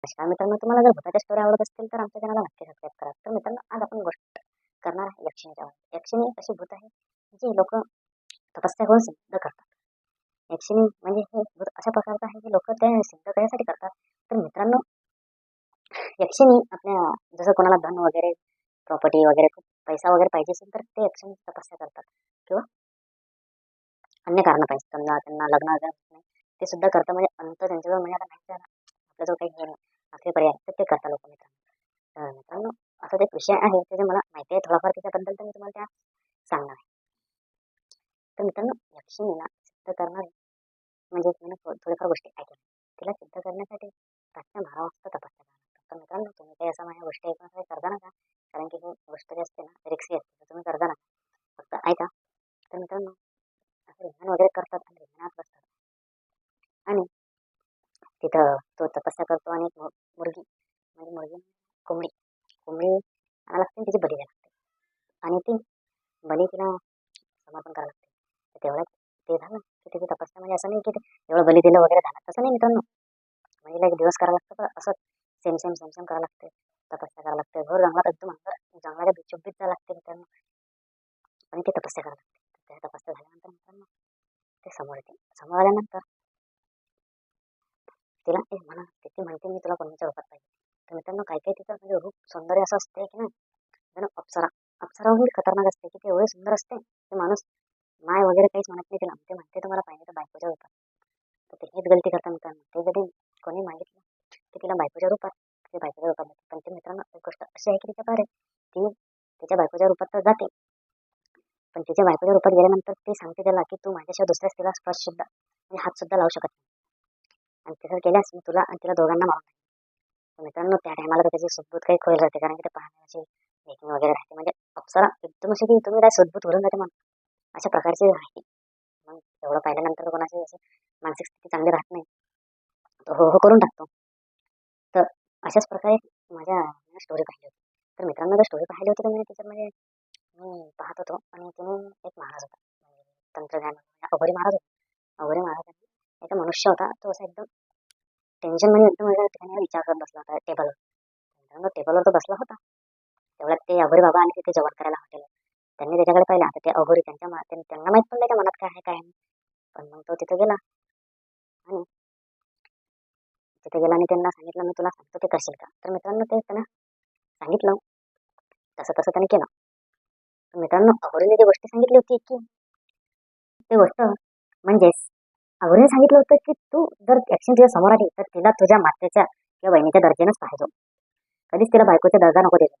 नमस्कार मित्रांनो, तुम्हाला जर भूताच्या स्टोरी आवडत असतील तर आमच्या चॅनलला नक्की सबस्क्राईब करा. तर मित्रांनो, आज आपण गोष्ट करणार आहे यक्षिणीच्या. यक्षिणी अशी भूत आहे जी लोक तपस्या करून सिद्ध करतात. यक्षिणी म्हणजे हे भूत अशा प्रकारचं आहे की लोक ते सिद्ध करण्यासाठी करतात. तर मित्रांनो, यक्षिणी आपल्या जसं कोणाला धन वगैरे, प्रॉपर्टी वगैरे, खूप पैसा वगैरे पाहिजे असेल तर ते यक्षिणी तपस्या करतात किंवा अन्य कारण पाहिजे. समजा त्यांना लग्न वगैरे होत नाही, ते सुद्धा करतात. म्हणजे अंत त्यांच्याजवळ म्हणजे आता माहिती आहे ना, आपल्याजवळ काही हे नाही, असे पर्याय तर ते करतात लोक. मित्रांनो, मित्रांनो, असाच एक विषय आहे त्याचे मला माहिती आहे थोडाफार त्याच्याबद्दल, तर मी तुम्हाला त्या सांगणार आहे. तर मित्रांनो, यक्षिणीला सिद्ध करणारे म्हणजे तुम्ही थोड्याफार गोष्टी ऐकल्या. तिला सिद्ध करण्यासाठी रात्र 12 वाजता तपस्या करावी लागतात. तर मित्रांनो, तुम्ही काही असा माझ्या गोष्टी ऐकून काही करता नका, कारण की ही गोष्ट जी असते ना रिक्सी असते, तर तुम्ही करता नका, फक्त ऐका. तर मित्रांनो, असं रिंगण वगैरे करतात आणि रिंगणात बसतात आणि तिथं तो तपस्या करतो आणि एक मुलगी म्हणजे मुलगी कोंबडी कोंबडी आणायला लागते आणि तिची बली द्यायला लागते आणि ती बली तिला समर्पण करावं लागते. तर तेवढ्यात ते झालं की तिची तपस्या म्हणजे असं नाही की ते एवढं बली दिलं वगैरे झालं, तसं नाही मित्रांनो. म्हणजे एक दिवस करावं लागतं, तर असं सेम सेम सेम सेम करावं लागते. तपस्या करावं लागते, घोर जंगलात एकदम अंदर जंगलाच्या बिचोबीच जावं लागते मित्रांनो, आणि ते तपस्या करावं लागते. त्या तपस्या झाल्यानंतर मित्रांनो ते समोर येते. समोर आल्यानंतर तिला एक म्हणा लागते, ती म्हणते मी तुला कोणाच्या रूपात पाहिजे. तर मित्रांनो, काही काही तिचं म्हणजे रूप सौंदर्य असं असते की नाही, जणू अप्सरा अप्सराहून खतरनाक असते, की ते एवढे सुंदर असते ते माणूस माय वगैरे काहीच म्हणत नाही तिला. ते म्हणते तुम्हाला पाहिजे तर बायकोच्या रूपात. तर ते हीच गलती करता मित्रांनो. ते जरी कोणी मागितलं की तिला बायकोच्या रूपात, ते बायकोच्या रूपात जाते. पण ते मित्रांनो, एक गोष्ट अशी आहे की तिच्या पारे ती तिच्या बायकोच्या रूपात तर जाते, पण तिच्या बायकोच्या रूपात गेल्यानंतर ती सांगते त्याला की तू माझ्याशिवाय दुसऱ्या स्त्रीला स्पर्श सुद्धा म्हणजे हात सुद्धा लावू शकत नाही, आणि तसं केल्यास मी तुला आणि तिला दोघांना मारून टाकेन. तर मित्रांनो, त्या टायमाला तर त्याची सुटबूत काही खोल राहते, कारण की ते पाहण्याची मेकिंग वगैरे राहते. म्हणजे अप्सरा एकदम अशी की तुम्ही काय सुटबूत भरून जाते मग, अशा प्रकारची राहते. मग एवढं पाहिल्यानंतर कोणाची अशी मानसिक स्थिती चांगली राहत नाही, तो हो हो करून टाकतो. तर अशाच प्रकारे माझ्या स्टोरी पाहिली होती. तर मित्रांनो, जर स्टोरी पाहिली होती तर मी त्याच्यामध्ये मी पाहत होतो आणि तिने एक महाराज होता, म्हणजे तंत्रज्ञान अघोरी महाराज होता. अघोरी महाराजांनी एक मनुष्य होता, तो असा एकदम टेन्शन मध्ये एकदम वेगळ्या ठिकाणी विचार करत बसला होता टेबलवर. मित्रांनो, टेबलवर तो बसला होता, तेवढ्यात ते अघोरी बाबा आले तिथे जेवण करायला हॉटेल. त्यांनी त्याच्याकडे पाहिलं. आता ते अघोरी त्यांना माहित पण त्याच्या मनात काय आहे काय नाही. पण मग तो तिथे गेला आणि तिथे गेला आणि त्यांना सांगितलं मी तुला सांगतो ते करशील का. तर मित्रांनो, ते त्यांना सांगितलं, तसं तसं त्याने केलं. तर मित्रांनो, अघोरीने जी गोष्ट सांगितली होती की ती गोष्ट म्हणजेच अघोरीने सांगितलं होतं की तू जर ऍक्शन तुझ्या समोर आली तर तिला तुझ्या मातेच्या किंवा बहिणीच्या दर्जानेच पाहिजे, कधीच तिला बायकोचा दर्जा नको देतो.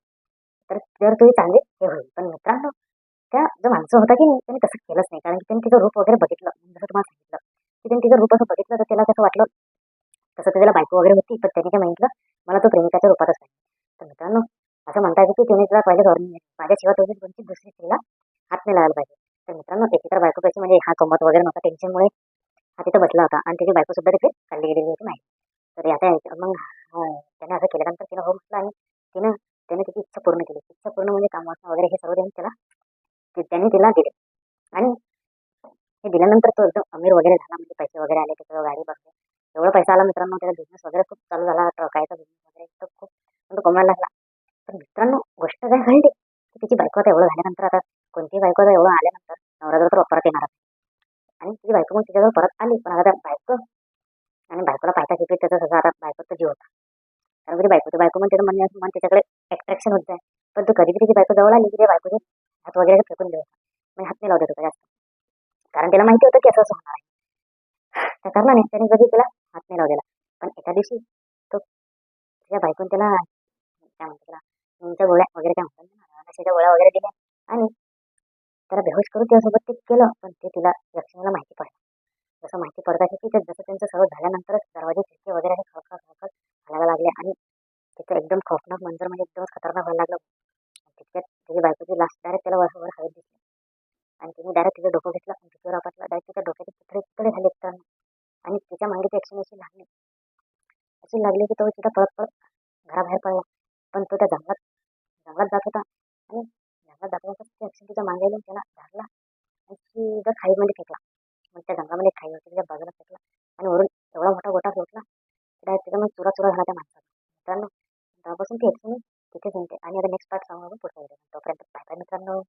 तर जर तुझी चांगली हे होईल. पण मित्रांनो, त्या जो माणसं होता की नाही त्याने तसं केलंच नाही, कारण की त्यांनी तिचं रूप वगैरे बघितलं. जसं तुम्हाला सांगितलं की त्यांनी तिचं रूप असं बघितलं, तर त्याला कसं वाटलं, तसं तर त्याला बायको वगैरे होती, पण त्यांनी काय म्हटलं मला तो प्रेमिकाच्या रूपातच पाहिजे. तर मित्रांनो, असं म्हणता येते की त्याने तिला पहिले करून माझ्याशिवाय तुझी कोणती दुसरी स्त्रीला हात नाही लावायला पाहिजे. तर मित्रांनो, एकी तर बायको पैसे म्हणजे हा कमवत वगैरे नव्हता, टेन्शनमुळे हा तिथे बसला होता आणि त्याची बायको सुद्धा तिथे चालली गेलेली होती माहिती. तर याचा मग त्याने असं केल्यानंतर तिला हो म्हटलं आणि तिनं त्याने तिची इच्छा पूर्ण केली. इच्छा पूर्ण म्हणजे काम वाचणं वगैरे हे सर्व त्यांनी तिला दिले. आणि हे दिल्यानंतर तो एकदम अमीर वगैरे झाला, म्हणजे पैसे वगैरे आले, त्याच्यावर गाडी बघते, एवढा पैसा आला मित्रांनो, त्याचा बिझनेस वगैरे खूप चालू झाला, ट्रकायचा बिझनेस वगैरे तर खूप तो कमवायला लागला. तर मित्रांनो, गोष्ट काय घडली की तिची बायको आता एवढं झाल्यानंतर, आता कोणती बायको आता एवढं आल्यानंतर नवऱ्याजवळ तर परत येणार आणि तिची बायको मग तिच्याजवळ परत आली. पण आता त्या बायको आणि बायकोला पाहता की त्याचा सगळं आता बायकोचा जीव होता, कारण की बायको म्हणते मन मन त्याच्याकडे अट्रॅक्शन होत जाय. पण तो कधी तिची बायको जवळ आली की त्या बायकोचे हात वगैरे फेकून देत, म्हणजे हात नाही लावत होता जास्त, कारण त्याला माहिती होतं की असं होणार आहे. त्या कारणाने त्याने कधी तिला हात नाही लावलेला. पण एका दिवशी तो तिच्या बायकोन त्याला काय म्हणतो त्याला निमच्या गोळ्या वगैरे काय म्हणतात ना, नशेच्या गोळ्या वगैरे दिल्या आणि त्याला बेहोश करून त्यासोबत ते केलं. पण ते तिला लक्ष्मीला माहिती पडलं. जसं माहिती पडत की ते जसं त्यांचं सर्व झाल्यानंतरच दरवाजे खिडकी वगैरे असे खळखळ खळखळ हलायला लागले आणि तिथे एकदम खौफनाक मंजर म्हणजे एकदमच खतरनाक व्हायला लागलं. तितक्यात त्याची बायकोची लास्ट डायरेक्ट त्याला वर हवेत दिसली आणि तिने डायरेक्ट तिचं डोकं घेतलं आणि तिच्यावर आपटलं. डायरेक्ट तिच्या डोक्याचे तुकडे तुकडे झाले मित्रांनो, आणि तिच्या मागे ती ऍक्शन अशी लागली की तो तिथं पळत पळत घराबाहेर पडला. पण तो त्या जंगलात जंगलात जात होता आणि जंगलात जाता ती ऍक्शन तिच्या मागे येऊन त्याला धरला आणि सीधा खाईमध्ये फेकला. मग त्या जंगलामध्ये खाई होती, त्याच्या बाजूला फेकला आणि वरून एवढा मोठा गोटा फेकला की डायरेक्ट त्याचा मग चुरा चुरा झाला त्या माणसाचा. मित्रांनो तेव्हापासून ती एकटी नाही तिथेच म्हणते आणि आता नेक्स्ट पार्ट सांगू आपण पुढच्या व्हिडिओ. तोपर्यंत बाय बाय मित्रांनो.